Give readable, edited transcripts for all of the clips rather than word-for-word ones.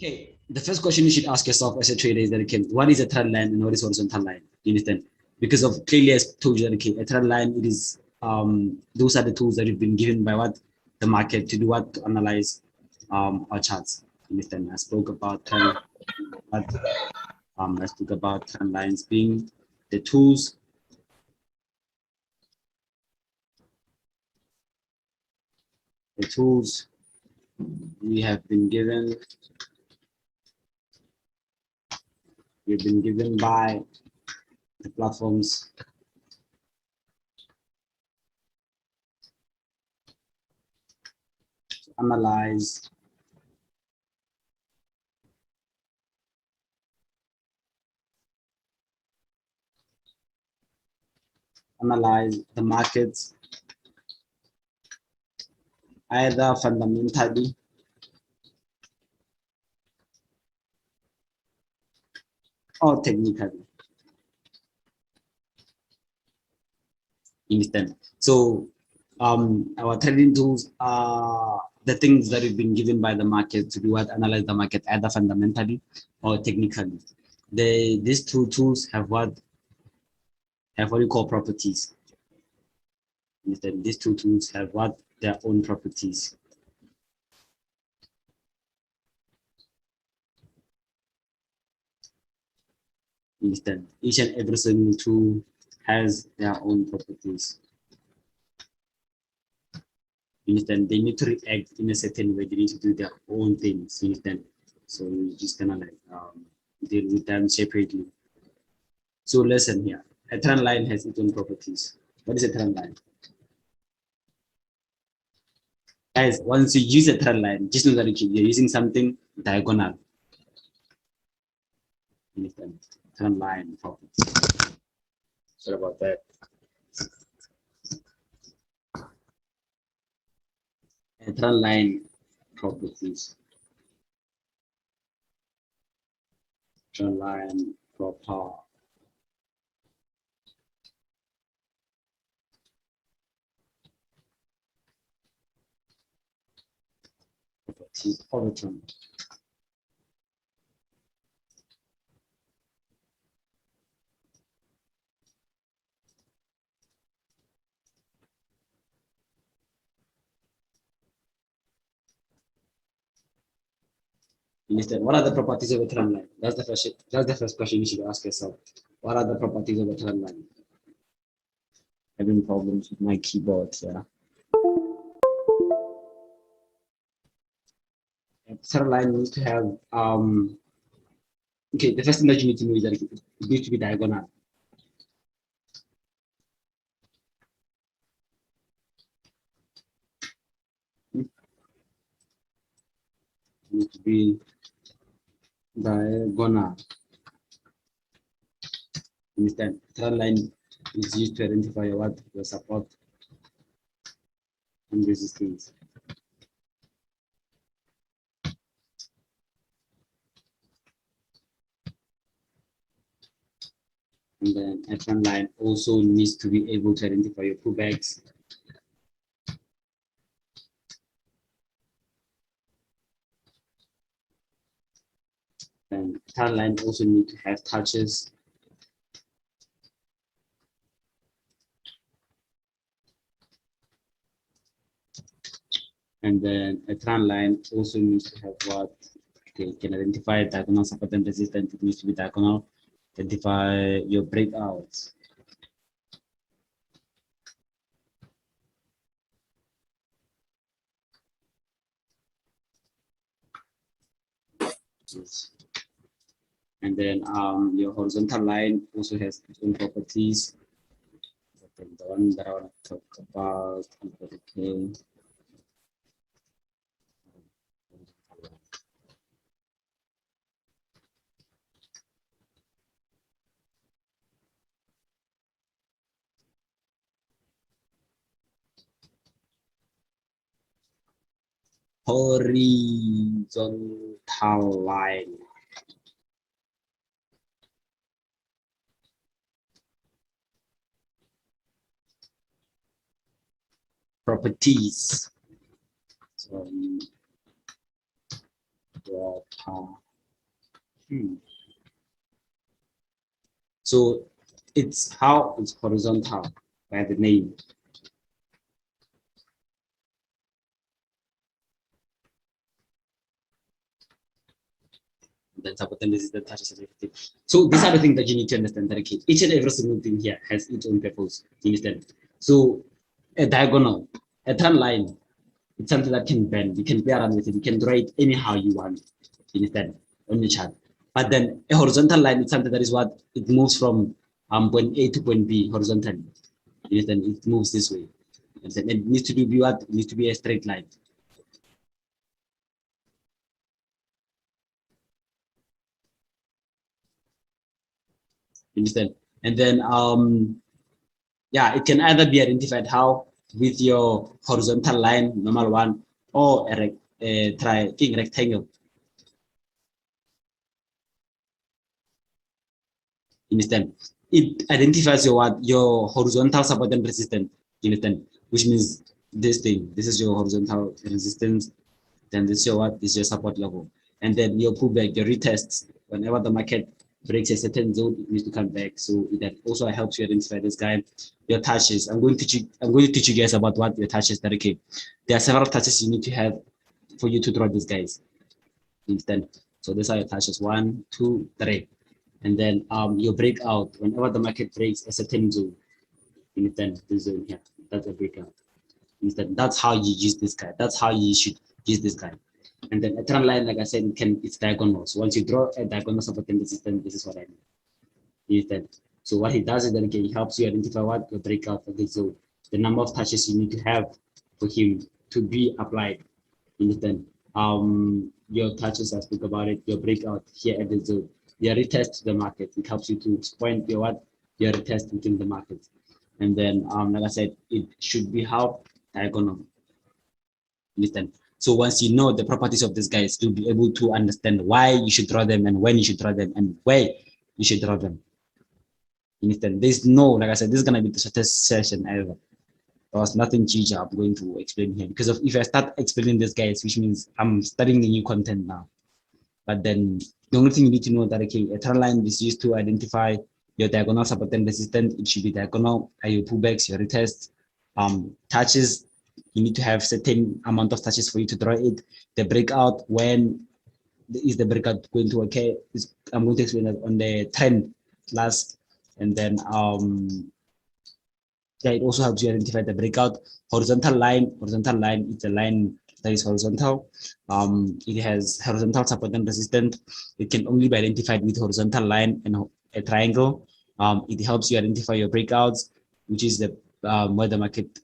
Okay, the first question you should ask yourself as a trader is that, okay, what is a trend line and what is horizontal line? You understand? Because of clearly as told you that, okay, a trend line, it is those are the tools that you've been given by what the market to do what to analyze our charts. You understand? I spoke about trend, what I spoke about trend lines being the tools we have been given. We've been given by the platforms to analyze the markets either fundamentally or technically. Understand? So our trading tools are the things that have been given by the market to do what analyze the market either fundamentally or technically. These two tools have what you call properties. Understand? These two tools have what their own properties. Understand? Each and every single tool has their own properties. Understand? They need to react in a certain way. They need to do their own things. Understand? So you just kind of like deal with them separately. So listen here. A trend line has its own properties. What is a trend line? Guys, once you use a trend line, just know that you're using something diagonal. Understand? Trend line properties. Sorry about that. A trend line properties. Trend line proper. Properties of a trend. Understand? What are the properties of a trend line? That's the first question you should ask yourself. What are the properties of a trend line? Having problems with my keyboard, yeah. A trend line needs to have okay, the first thing that you need to know is that it needs to be diagonal. It needs to be diagonal. Understand? Trend line is used to identify what your support and resistance. And then a trend line also needs to be able to identify your pullbacks. And trend line also need to have touches. And then a trend line also needs to have what? Okay, can identify diagonal support and resistance. It needs to be diagonal. Identify your breakouts. And then your horizontal line also has its own properties. The one that I want to talk about, okay. Horizontal line. Properties. So, So it's how it's horizontal by the name. Then support and this is the touches and everything. So these are the things that you need to understand that okay, each and every single thing here has its own purpose. You understand? So a diagonal, a trend line, it's something that can bend. You can play around with it. You can draw it anyhow you want. You understand? On your chart. But then a horizontal line is something that is what it moves from point A to point B horizontally. You understand? It moves this way. You understand? It needs to be what? It needs to be a straight line. You understand? And then yeah, it can either be identified how with your horizontal line, normal one, or a rectangle. You understand? It identifies your what your horizontal support and resistance. You understand? Which means this thing. This is your horizontal resistance. Then this is your what? This is your support level. And then your pullback, your retests. Whenever the market breaks a certain zone, it needs to come back. So that also helps you identify this guy. Your touches. I'm going to teach you guys about what your touches that okay. There are several touches you need to have for you to draw these guys. Understand? So these are your touches. 1, 2, 3. And then your breakout. Whenever the market breaks a certain zone, you understand the zone here. That's a breakout. Understand? That's how you use this guy. That's how you should use this guy. And then a trend line, like I said, it's diagonal. So once you draw a diagonal support and resistance, this is what I mean. You understand? So what he does is that he helps you identify what your breakout of this zone, the number of touches you need to have for him to be applied. You understand? Your touches, I speak about it, your breakout here at the zone, your retest to the market. It helps you to point your what your retest within the market. And then like I said, it should be how diagonal. Understand? So once you know the properties of these guys, you'll be able to understand why you should draw them and when you should draw them and where you should draw them. Understand? There's no, like I said, this is gonna be the shortest session ever. There was nothing huge I'm going to explain here because if I start explaining this guys, which means I'm studying the new content now. But then the only thing you need to know that okay, a trend line is used to identify your diagonal support and resistance. It should be diagonal. Your pullbacks, your retests, touches. You need to have certain amount of touches for you to draw it. The breakout, when is the breakout going to occur? I'm going to explain that on the trend class, and then yeah, it also helps you identify the breakout. Horizontal line is a line that is horizontal. It has horizontal support and resistance. It can only be identified with horizontal line and a triangle. It helps you identify your breakouts, which is the where the market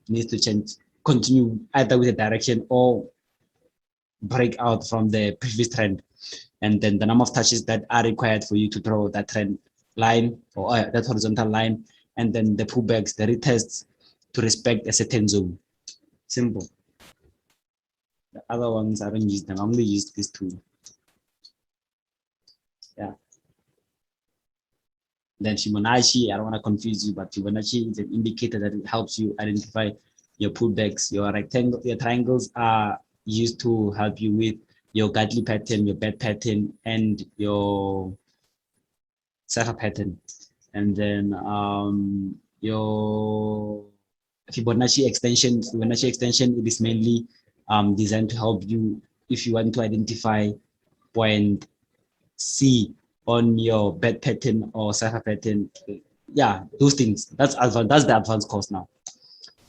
needs to change, continue either with a direction or break out from the previous trend. And then the number of touches that are required for you to draw that trend line or that horizontal line, and then the pullbacks, the retests to respect a certain zone. Simple. The other ones I don't use them. I only use these two. Yeah. Then Fibonacci, I don't want to confuse you, but Fibonacci is an indicator that helps you identify your pullbacks. Your rectangle, your triangles are used to help you with your Gatli pattern, your bed pattern, and your cipher pattern. And then your Fibonacci extension, it is mainly designed to help you if you want to identify point C on your bed pattern or cipher pattern. Yeah, those things. That's advanced. That's the advanced course now.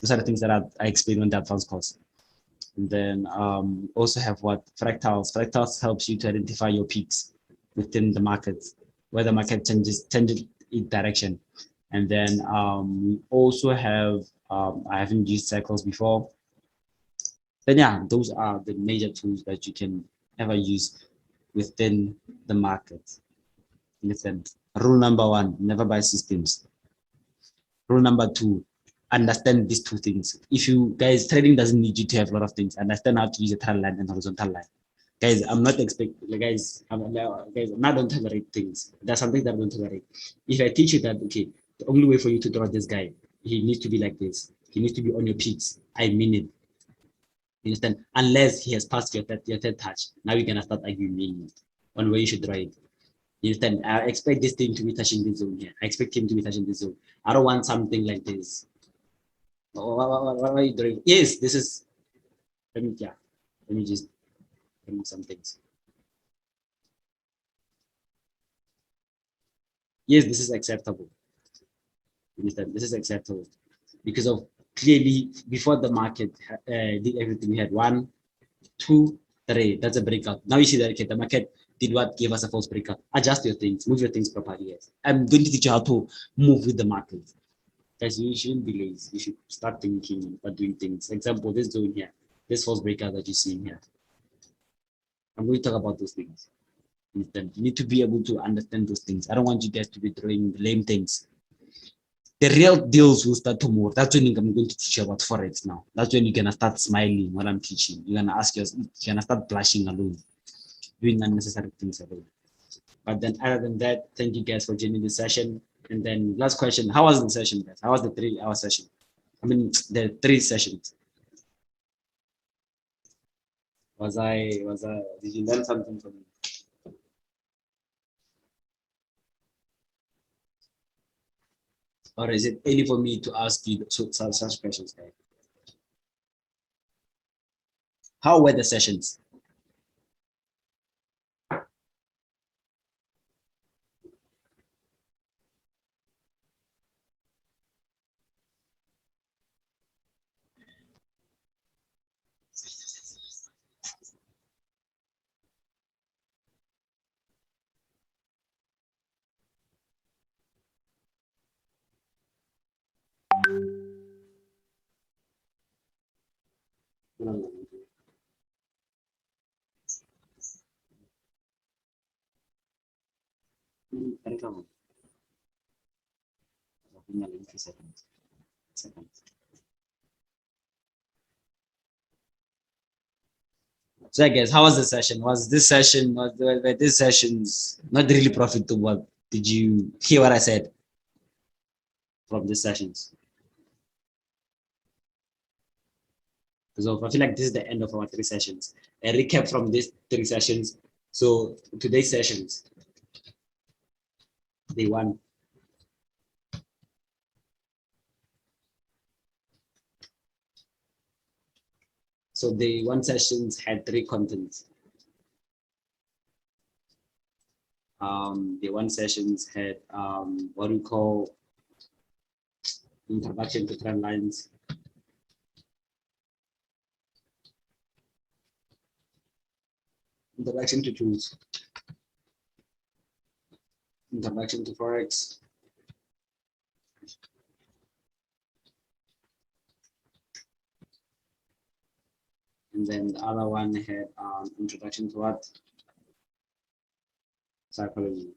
Those are the things that I explained on the advanced course. And then also have what fractals. Fractals helps you to identify your peaks within the market, where the market changes its direction. And then we also have I haven't used cycles before. Then yeah, those are the major tools that you can ever use within the market. Listen, rule number 1, never buy systems. Rule number 2, understand these two things. If you guys, trading doesn't need you to have a lot of things. Understand how to use a trend line and horizontal line. Guys, I'm not expecting, guys, I'm not don't tolerate things. There's something that I don't tolerate. If I teach you that, okay, the only way for you to draw this guy, he needs to be like this. He needs to be on your peaks. I mean it. You understand? Unless he has passed your third touch. Now you're gonna start arguing on where you should draw it. You understand? I expect this thing to be touching this zone here. I expect him to be touching this zone. I don't want something like this. What are you doing? Yes, this is. Let me just remove some things. Yes, this is acceptable. You understand? This is acceptable because of clearly before the market did everything. We had 1, 2, 3. That's a breakout. Now you see that okay, the market did what gave us a false breakout. Adjust your things, move your things properly. Yes, I'm going to teach you how to move with the market. Guys, you shouldn't be lazy. You should start thinking and start doing things. Example, this zone here, this false breakout that you see here. I'm going to talk about those things. You need to be able to understand those things. I don't want you guys to be throwing lame things. The real deals will start tomorrow. That's when I'm going to teach you about Forex now. That's when you're going to start smiling when I'm teaching. You're going to ask yourself, you're going to start blushing alone, doing unnecessary things alone. But then other than that, thank you guys for joining the session. And then last question, how was the session, guys? How was the 3-hour session? I mean, the 3 sessions. Did you learn something from me? Or is it any for me to ask you such questions, guys? How were the sessions? So I guess how was the session? Was were these sessions not really profitable? Did you hear what I said from these sessions? So I feel like this is the end of our 3 sessions. A recap from these 3 sessions. So today's sessions, day 1. So the 1 sessions had 3 contents. The 1 sessions had what we call introduction to trend lines, introduction to tools, introduction to Forex, and then the other one had introduction to what? Psychology.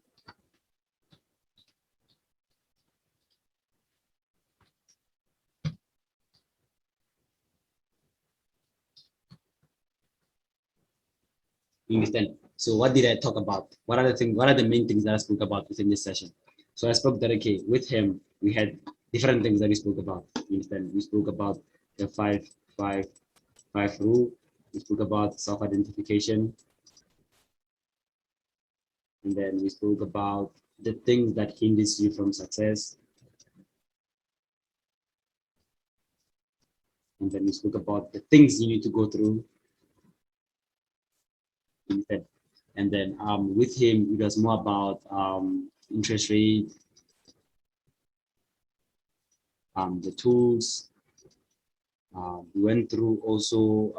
You understand? So what did I talk about? What are the main things that I spoke about within this session? So I spoke that okay, with him, we had different things that we spoke about. You understand? We spoke about the 5-5-5 rule. We spoke about self-identification. And then we spoke about the things that hinders you from success. And then we spoke about the things you need to go through. And then with him, it was more about interest rate, the tools. We went through also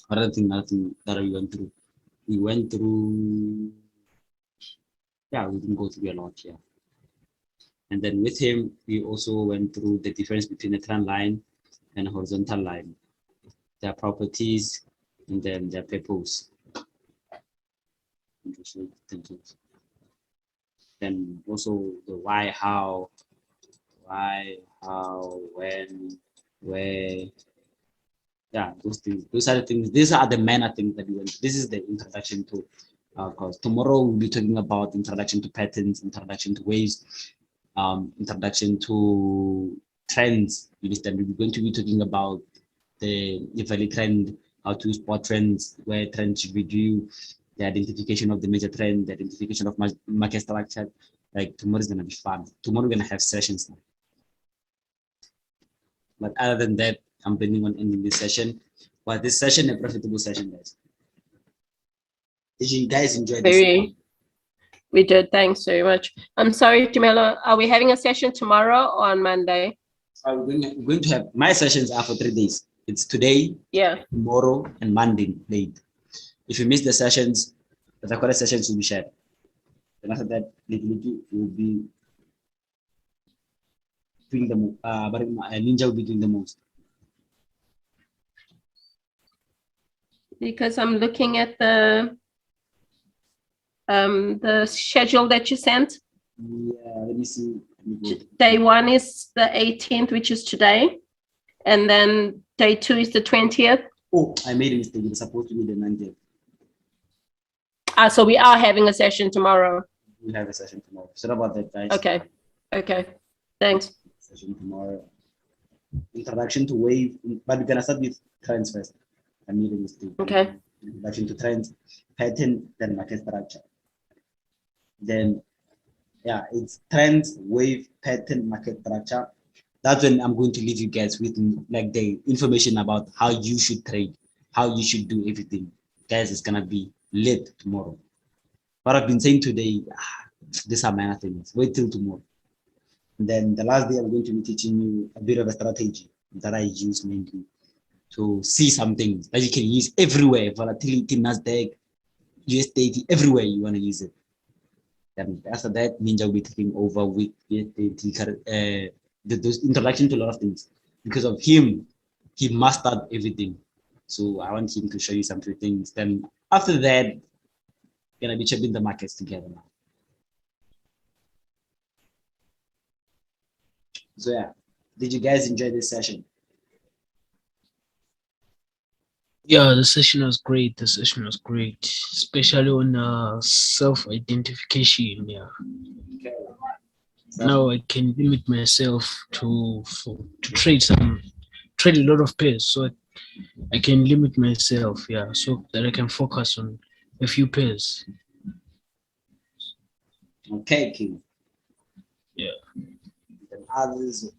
another thing that we went through. We went through, yeah, we didn't go through a lot here. And then with him, we also went through the difference between a trend line and a horizontal line, their properties, and then their purpose. Then also the why, how, when, where. Yeah, those things. Those are the things. These are the minor things that we went. This is the introduction to. Because tomorrow we'll be talking about introduction to patterns, introduction to waves, introduction to trends. You understand? We're going to be talking about the value trend, how to spot trends, where trends should we do, the identification of the major trend, the identification of market structure. Like tomorrow is gonna be fun. Tomorrow we're gonna have sessions now. But other than that, I'm planning on ending this session. But this session a profitable session, guys. Did you guys enjoy this? We did. Thanks very much. I'm sorry, Tumelo. Are we having a session tomorrow or on Monday? We're going to have my sessions are for 3 days. It's today, tomorrow, and Monday late. If you miss the sessions, the recorded sessions will be shared. And after that, Little will be doing the most. Ninja will be doing the most. Because I'm looking at the schedule that you sent. Yeah, let me see. Day 1 is the 18th, which is today, and then day 2 is the 20th. Oh, I made a mistake. It's supposed to be the 19th. So we are having a session tomorrow. We have a session tomorrow. Sorry about that, guys. Okay. Thanks. Session tomorrow. Introduction to wave, but we're gonna start with trends first. I made a mistake. Okay. Introduction to trends, pattern, then market structure. Then, yeah, it's trends, wave, pattern, market structure. That's when I'm going to leave you guys with like the information about how you should trade, how you should do everything. Guys, it's gonna be lit tomorrow. What I've been saying today, these are minor things. Wait till tomorrow. And then the last day, I'm going to be teaching you a bit of a strategy that I use mainly to see some things that you can use everywhere. Volatility, Nasdaq, USD, everywhere you want to use it. And after that, Ninja will be taking over with those introduction to a lot of things. Because of him, he mastered everything. So I want him to show you some few things. Then after that, gonna be checking the markets together now. So yeah, did you guys enjoy this session? Yeah, the session was great. The session was great, especially on self-identification. Yeah. Okay. Now I can limit myself to trade a lot of pairs, so I can limit myself. Yeah, so that I can focus on a few pairs. Okay, King. Yeah. Then others,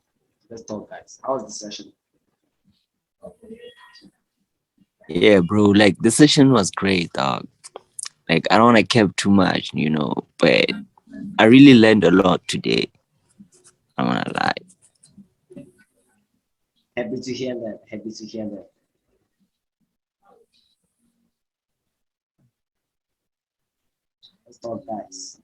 let's talk, guys. How was the session? Yeah, bro, like the session was great, dog. Like I don't want to keep too much, but I really learned a lot today. I don't want to lie. Happy to hear that. Happy to hear that. Let's talk, guys.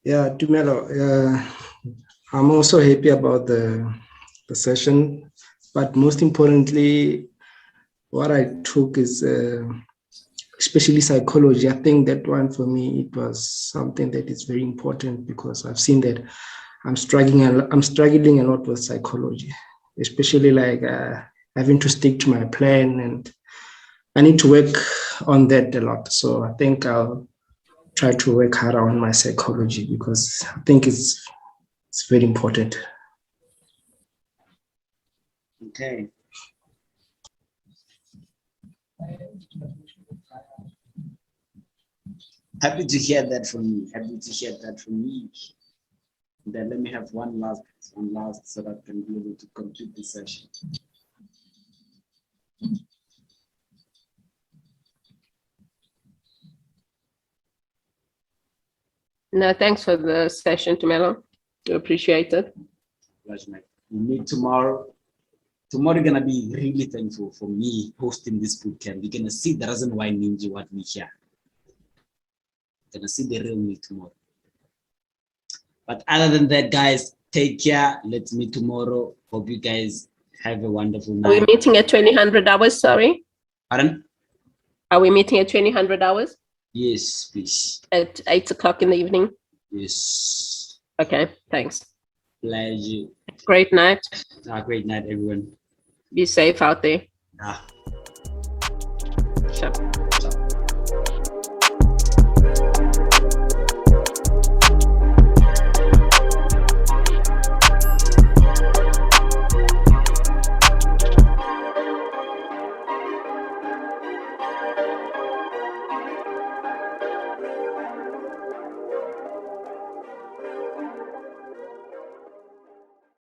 Yeah, Tumelo, I'm also happy about the session, but most importantly, what I took is especially psychology. I think that one for me, it was something that is very important because I've seen that I'm struggling a lot with psychology, especially like having to stick to my plan, and I need to work on that a lot. So I think I'll try to work harder on my psychology because I think it's very important. Okay. Happy to hear that from you. Happy to hear that from me. Then let me have one last so that I can be able to complete the session. No, thanks for the session, Tumelo. We appreciate it. Pleasure, mate. We meet tomorrow. Tomorrow gonna be really thankful for me hosting this bootcamp. You're gonna see the reason why Ninja want me here. You're gonna see the real me tomorrow. But other than that, guys, take care. Let's meet tomorrow. Hope you guys have a wonderful night. Are we meeting at 2000 hours? Sorry. Pardon? Are we meeting at 2000 hours? Yes, please. At 8 o'clock in the evening? Yes. Okay, thanks. Pleasure. Great night. Great night, everyone. Be safe out there. Yeah. Sure.